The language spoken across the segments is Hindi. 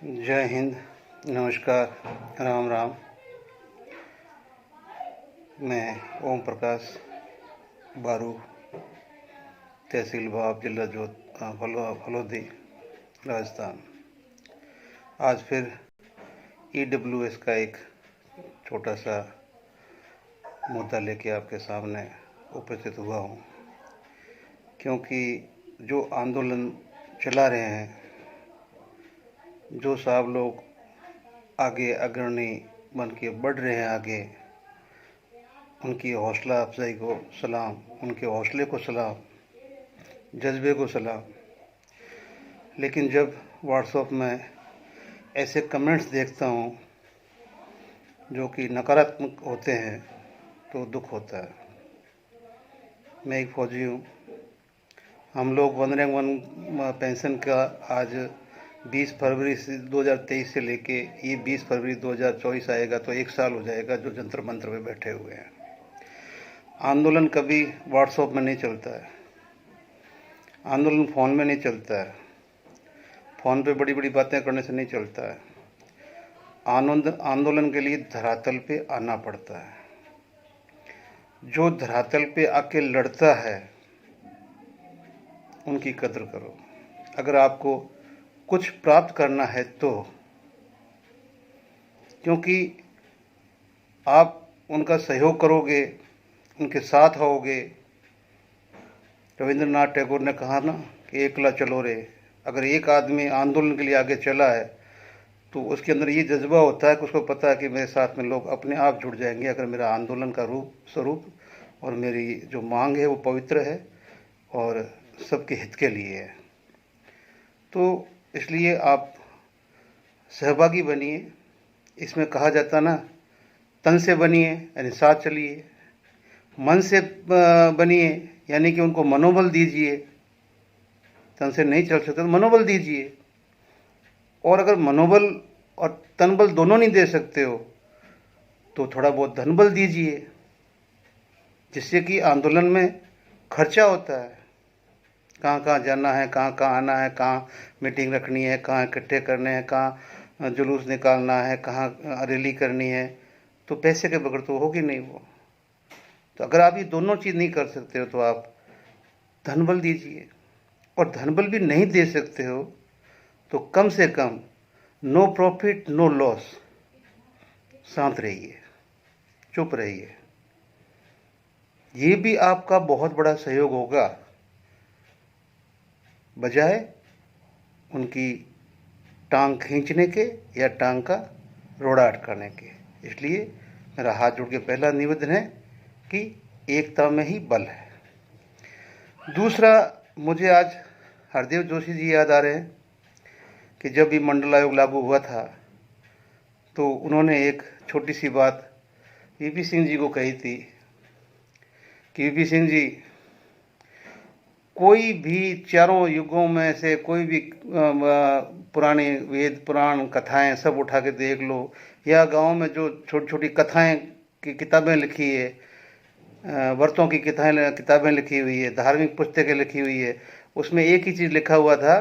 जय हिंद, नमस्कार, राम राम। मैं ओम प्रकाश बारू, तहसील बाब, जिला फलोदी, राजस्थान। आज फिर EWS का एक छोटा सा मुद्दा लेके आपके सामने उपस्थित हुआ हूँ, क्योंकि जो आंदोलन चला रहे हैं, जो साहब लोग आगे अग्रणी बन के बढ़ रहे हैं आगे, उनकी हौसला अफजाई को सलाम, उनके हौसले को सलाम, जज्बे को सलाम। लेकिन जब व्हाट्सएप में ऐसे कमेंट्स देखता हूँ जो कि नकारात्मक होते हैं तो दुख होता है। मैं एक फौजी हूँ। हम लोग वन रैंक वन पेंशन का आज 20 फरवरी 2023 से लेके ये 20 फरवरी 2024 आएगा तो 1 साल हो जाएगा जो जंतर मंतर पे बैठे हुए हैं। आंदोलन कभी व्हाट्सएप में नहीं चलता है, आंदोलन फ़ोन में नहीं चलता है, फ़ोन पे बड़ी बड़ी बातें करने से नहीं चलता है। आंदोलन के लिए धरातल पे आना पड़ता है। जो धरातल पे आके लड़ता है उनकी कदर करो। अगर आपको कुछ प्राप्त करना है तो, क्योंकि आप उनका सहयोग करोगे, उनके साथ होगे। रविंद्रनाथ टैगोर ने कहा ना कि एकला चलो रे। अगर एक आदमी आंदोलन के लिए आगे चला है तो उसके अंदर ये जज्बा होता है कि उसको पता है कि मेरे साथ में लोग अपने आप जुड़ जाएंगे अगर मेरा आंदोलन का स्वरूप और मेरी जो मांग है वो पवित्र है और सबके हित के लिए है। तो इसलिए आप सहभागी बनिए। इसमें कहा जाता ना, तन से बनिए यानी साथ चलिए, मन से बनिए यानी कि उनको मनोबल दीजिए। तन से नहीं चल सकते तो मनोबल दीजिए, और अगर मनोबल और तनबल दोनों नहीं दे सकते हो तो थोड़ा बहुत धनबल दीजिए, जिससे कि आंदोलन में खर्चा होता है। कहाँ कहाँ जाना है, कहाँ कहाँ आना है, कहाँ मीटिंग रखनी है, कहाँ इकट्ठे करने हैं, कहाँ जुलूस निकालना है, कहाँ रैली करनी है, तो पैसे के बगैर तो होगी नहीं वो। तो अगर आप ये दोनों चीज़ नहीं कर सकते हो तो आप धनबल दीजिए, और धनबल भी नहीं दे सकते हो तो कम से कम नो प्रॉफिट नो लॉस, शांत रहिए, चुप रहिए। ये भी आपका बहुत बड़ा सहयोग होगा, बजाय उनकी टांग खींचने के या टांग का रोड़ा अटकाने के। इसलिए मेरा हाथ जोड़ के पहला निवेदन है कि एकता में ही बल है। दूसरा, मुझे आज हरदेव जोशी जी याद आ रहे हैं कि जब भी मंडल आयोग लागू हुआ था तो उन्होंने एक छोटी सी बात वीपी सिंह जी को कही थी कि वीपी सिंह जी, कोई भी चारों युगों में से कोई भी पुरानी वेद पुराण कथाएं सब उठा के देख लो, या गांव में जो छोटी छोटी कथाएं की किताबें लिखी है, व्रतों की किताबें लिखी हुई है, धार्मिक पुस्तकें लिखी हुई है, उसमें एक ही चीज़ लिखा हुआ था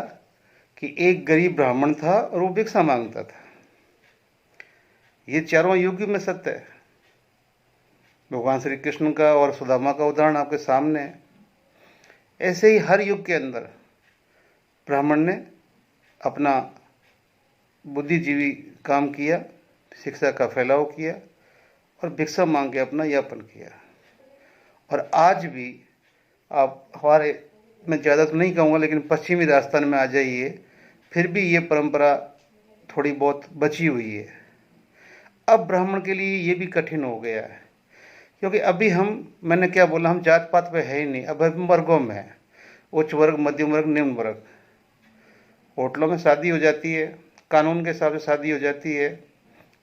कि एक गरीब ब्राह्मण था और वो भिक्षा मांगता था। ये चारों युग में सत्य है। भगवान श्री कृष्ण का और सुदामा का उदाहरण आपके सामने है। ऐसे ही हर युग के अंदर ब्राह्मण ने अपना बुद्धिजीवी काम किया, शिक्षा का फैलाव किया और भिक्षा मांग के अपना यापन किया। और आज भी आप हमारे, मैं ज़्यादा तो नहीं कहूँगा, लेकिन पश्चिमी राजस्थान में आ जाइए, फिर भी ये परंपरा थोड़ी बहुत बची हुई है। अब ब्राह्मण के लिए ये भी कठिन हो गया है, क्योंकि अभी मैंने क्या बोला, हम जात पात पे है ही नहीं, अब हम वर्गों में है, उच्च वर्ग, मध्यम वर्ग, निम्न वर्ग। होटलों में शादी हो जाती है, कानून के हिसाब से शादी हो जाती है,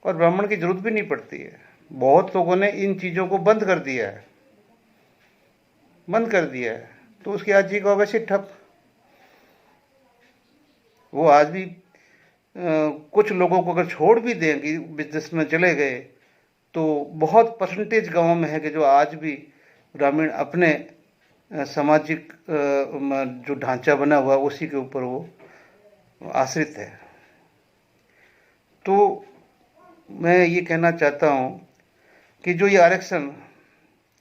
और ब्राह्मण की जरूरत भी नहीं पड़ती है। बहुत लोगों ने इन चीज़ों को बंद कर दिया है, तो उसकी आजीविका वैसे ठप। वो आज भी कुछ लोगों को अगर छोड़ भी देंगे, बिजनेस में चले गए, तो बहुत परसेंटेज गाँव में है कि जो आज भी ग्रामीण अपने सामाजिक जो ढांचा बना हुआ उसी के ऊपर वो आश्रित है। तो मैं ये कहना चाहता हूँ कि जो ये आरक्षण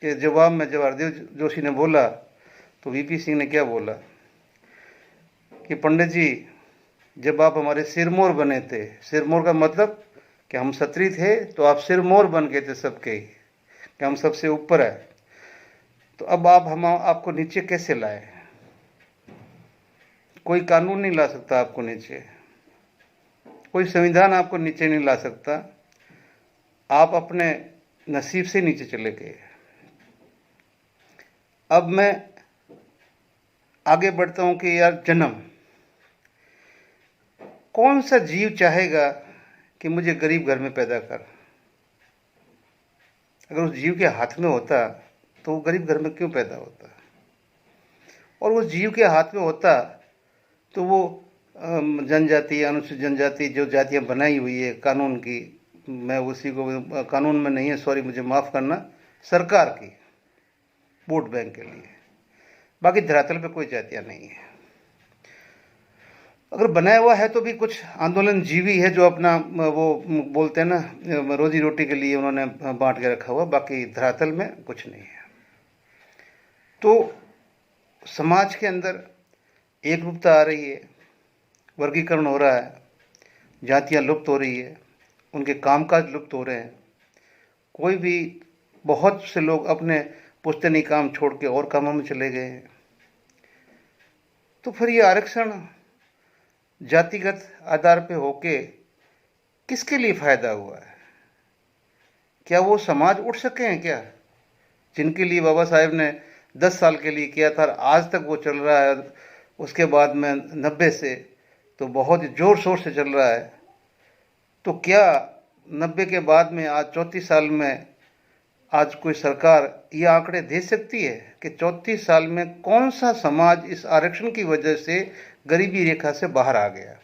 के जवाब में जब हरदेव जोशी ने बोला, तो वीपी सिंह ने क्या बोला कि पंडित जी, जब आप हमारे सिरमौर बने थे, सिरमौर का मतलब कि हम क्षत्रिय थे, तो आप सिरमौर बन गए थे सबके, कि हम सबसे ऊपर है, तो अब आप हम आपको नीचे कैसे लाए? कोई कानून नहीं ला सकता आपको नीचे, कोई संविधान आपको नीचे नहीं ला सकता। आप अपने नसीब से नीचे चले गए। अब मैं आगे बढ़ता हूं कि यार, जन्म, कौन सा जीव चाहेगा कि मुझे गरीब घर में पैदा कर? अगर उस जीव के हाथ में होता तो वो गरीब घर में क्यों पैदा होता? और उस जीव के हाथ में होता तो वो जनजाति, अनुसूचित जनजाति जो जातियां बनाई हुई है कानून की, मैं उसी को, कानून में नहीं है, सॉरी, मुझे माफ़ करना, सरकार की, वोट बैंक के लिए, बाकी धरातल पे कोई जातियां नहीं है। अगर बनाया हुआ है तो भी कुछ आंदोलन जीवी है जो अपना वो बोलते हैं ना, रोजी रोटी के लिए उन्होंने बांट के रखा हुआ, बाकी धरातल में कुछ नहीं है। तो समाज के अंदर एकरूपता आ रही है, वर्गीकरण हो रहा है, जातियां लुप्त हो रही है, उनके कामकाज लुप्त हो रहे हैं। कोई भी, बहुत से लोग अपने पुश्तैनी काम छोड़ के और कामों में चले गए हैं। तो फिर ये आरक्षण जातिगत आधार पे होके किसके लिए फायदा हुआ है? क्या वो समाज उठ सके हैं क्या, जिनके लिए बाबा साहेब ने 10 साल के लिए किया था, आज तक वो चल रहा है? उसके बाद में 90 से तो बहुत जोर शोर से चल रहा है। तो क्या 90 के बाद में आज 34 साल में आज कोई सरकार ये आंकड़े दे सकती है कि 34 साल में कौन सा समाज इस आरक्षण की वजह से गरीबी रेखा से बाहर आ गया,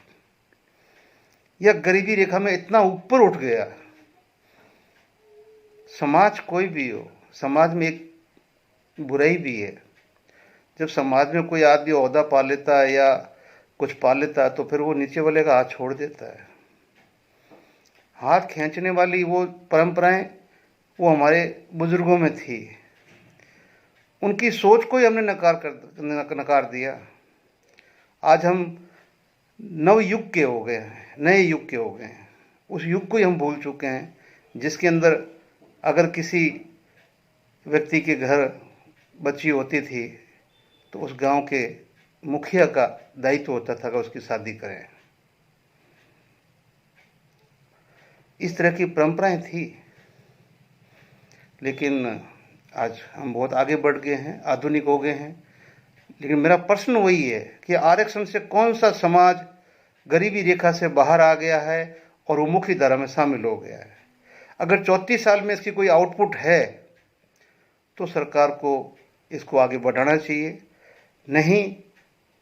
या गरीबी रेखा में इतना ऊपर उठ गया? समाज कोई भी हो, समाज में एक बुराई भी है। जब समाज में कोई आदमी ओहदा पा लेता है या कुछ पा लेता है, तो फिर वो नीचे वाले का हाथ छोड़ देता है। हाथ खींचने वाली वो परंपराएं वो हमारे बुजुर्गों में थी, उनकी सोच को ही हमने नकार दिया। आज हम नव युग के हो गए हैं, नए युग के हो गए हैं। उस युग को ही हम भूल चुके हैं, जिसके अंदर अगर किसी व्यक्ति के घर बच्ची होती थी तो उस गांव के मुखिया का दायित्व होता था कि उसकी शादी करें। इस तरह की परंपराएं थी। लेकिन आज हम बहुत आगे बढ़ गए हैं, आधुनिक हो गए हैं। लेकिन मेरा प्रश्न वही है कि आरक्षण से कौन सा समाज गरीबी रेखा से बाहर आ गया है और वो मुख्य धारा में शामिल हो गया है? अगर 34 साल में इसकी कोई आउटपुट है तो सरकार को इसको आगे बढ़ाना चाहिए, नहीं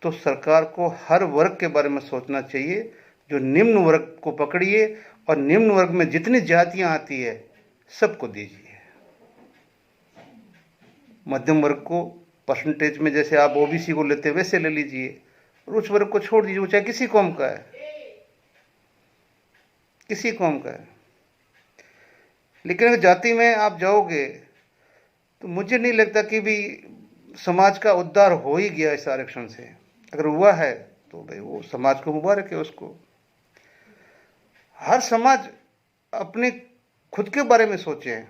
तो सरकार को हर वर्ग के बारे में सोचना चाहिए। जो निम्न वर्ग को पकड़िए और निम्न वर्ग में जितनी जातियां आती है सबको दीजिए। मध्यम वर्ग को परसेंटेज में जैसे आप ओबीसी को लेते हैं वैसे ले लीजिए, और उच्च वर्ग को छोड़ दीजिए, वो चाहे किसी कौम का है, किसी कौम का है। लेकिन अगर जाति में आप जाओगे तो मुझे नहीं लगता कि भी समाज का उद्धार हो ही गया इस आरक्षण से। अगर हुआ है तो भाई वो समाज को मुबारक है उसको। हर समाज अपने खुद के बारे में सोचे।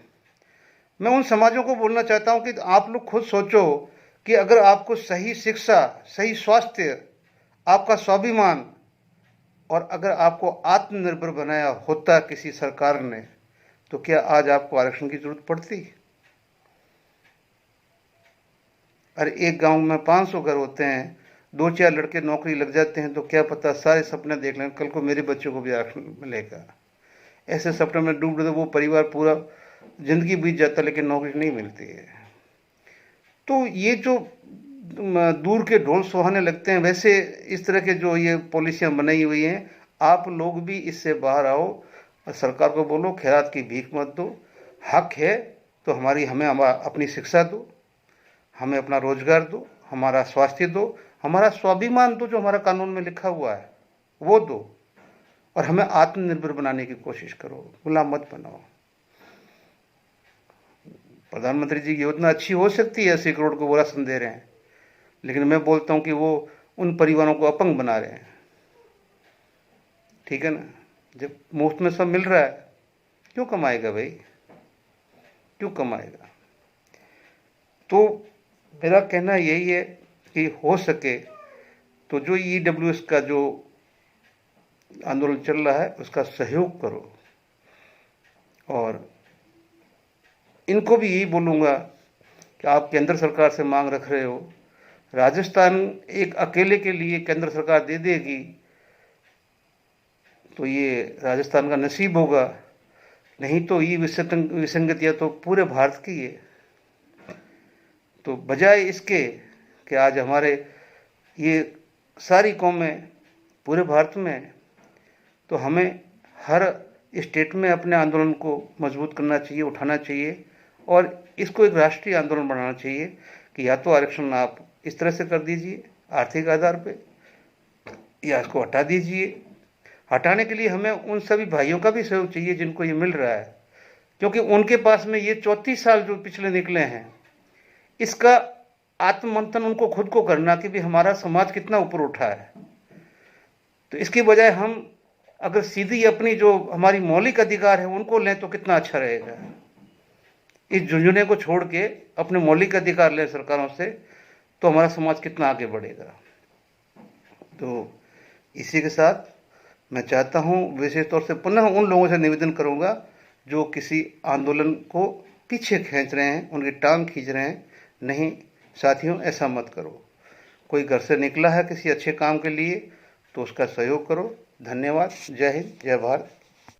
मैं उन समाजों को बोलना चाहता हूं कि आप लोग खुद सोचो कि अगर आपको सही शिक्षा, सही स्वास्थ्य, आपका स्वाभिमान, और अगर आपको आत्मनिर्भर बनाया होता किसी सरकार ने, तो क्या आज आपको आरक्षण की जरूरत पड़ती? अरे एक गांव में 500 घर होते हैं, 2-4 लड़के नौकरी लग जाते हैं, तो क्या पता सारे सपने देख लें कल को मेरे बच्चों को भी आरक्षण मिलेगा। ऐसे सपने में डूब रहे वो परिवार पूरा जिंदगी बीत जाता लेकिन नौकरी नहीं मिलती है। तो ये जो दूर के ढोल सुहाने लगते हैं, वैसे इस तरह के जो ये पॉलिसियां बनाई हुई हैं, आप लोग भी इससे बाहर आओ और सरकार को बोलो खैरात की भीख मत दो। हक है तो हमें अपनी शिक्षा दो, हमें अपना रोजगार दो, हमारा स्वास्थ्य दो, हमारा स्वाभिमान दो, जो हमारा कानून में लिखा हुआ है वो दो। और हमें आत्मनिर्भर बनाने की कोशिश करो, गुलाम मत बनाओ। प्रधानमंत्री जी की योजना अच्छी हो सकती है, 80 करोड़ को वो राशन दे रहे हैं, लेकिन मैं बोलता हूँ कि वो उन परिवारों को अपंग बना रहे हैं। ठीक है ना, जब मुफ्त में सब मिल रहा है, क्यों कमाएगा भाई, क्यों कमाएगा। तो मेरा कहना यही है कि हो सके तो जो EWS का जो आंदोलन चल रहा है उसका सहयोग करो, और इनको भी यही बोलूँगा कि आप केंद्र सरकार से मांग रख रहे हो, राजस्थान एक अकेले के लिए केंद्र सरकार दे देगी तो ये राजस्थान का नसीब होगा, नहीं तो ये विसंगतियाँ तो पूरे भारत की है। तो बजाय इसके कि आज हमारे ये सारी कौमें पूरे भारत में, तो हमें हर स्टेट में अपने आंदोलन को मजबूत करना चाहिए, उठाना चाहिए, और इसको एक राष्ट्रीय आंदोलन बनाना चाहिए कि या तो आरक्षण आप इस तरह से कर दीजिए आर्थिक आधार पे, या इसको हटा दीजिए। हटाने के लिए हमें उन सभी भाइयों का भी सहयोग चाहिए जिनको ये मिल रहा है, क्योंकि उनके पास में ये 34 साल जो पिछले निकले हैं, इसका आत्ममंथन उनको खुद को करना कि भी हमारा समाज कितना ऊपर उठा है। तो इसकी बजाय हम अगर सीधी अपनी जो हमारी मौलिक अधिकार है उनको लें तो कितना अच्छा रहेगा। इस झुंझुने को छोड़ के अपने मौलिक अधिकार लें सरकारों से, तो हमारा समाज कितना आगे बढ़ेगा। तो इसी के साथ मैं चाहता हूँ, विशेष तौर से पुनः उन लोगों से निवेदन करूँगा जो किसी आंदोलन को पीछे खींच रहे हैं, उनकी टांग खींच रहे हैं, नहीं साथियों, ऐसा मत करो। कोई घर से निकला है किसी अच्छे काम के लिए तो उसका सहयोग करो। धन्यवाद। जय हिंद, जय भारत।